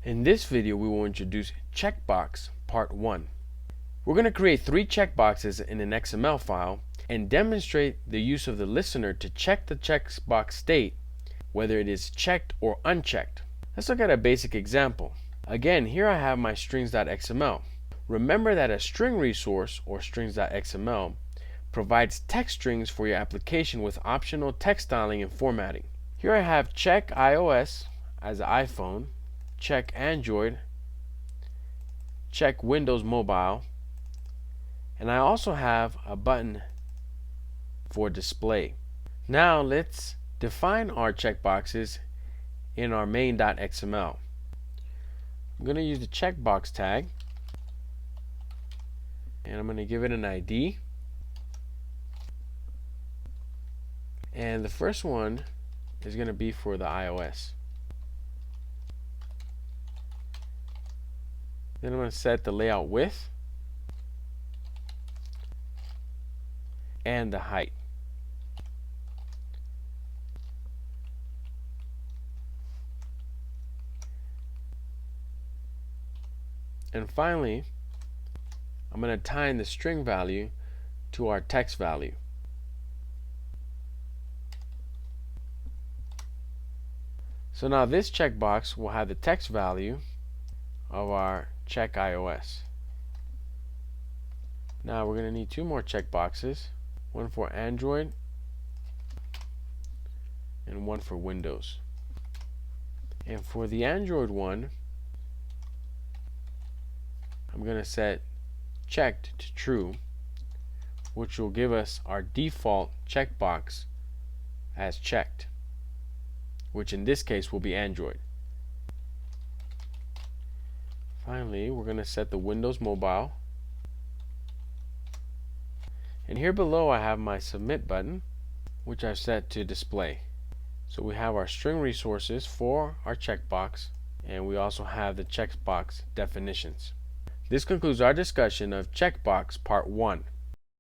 In this video, we will introduce Checkbox Part 1. We're going to create 3 checkboxes in an XML file and demonstrate the use of the listener to check the checkbox state, whether it is checked or unchecked. Let's look at a basic example. Again, here I have my strings.xml. Remember that a string resource, or strings.xml, provides text strings for your application with optional text styling and formatting. Here I have check iOS as iPhone, check Android, check Windows Mobile, and I also have a button for display. Now let's define our checkboxes in our main.xml. I'm going to use the checkbox tag, and I'm going to give it an ID. And the first one is going to be for the iOS. Then I'm going to set the layout width and the height. And finally, I'm going to tie in the string value to our text value. So now this checkbox will have the text value of our check iOS. Now we're going to need 2 more checkboxes, one for Android and one for Windows. And for the Android one, I'm going to set checked to true, which will give us our default checkbox as checked, which in this case will be Android. Finally, we're going to set the Windows Mobile. And here below I have my submit button, which I've set to display. So we have our string resources for our checkbox, and we also have the checkbox definitions. This concludes our discussion of Checkbox Part 1.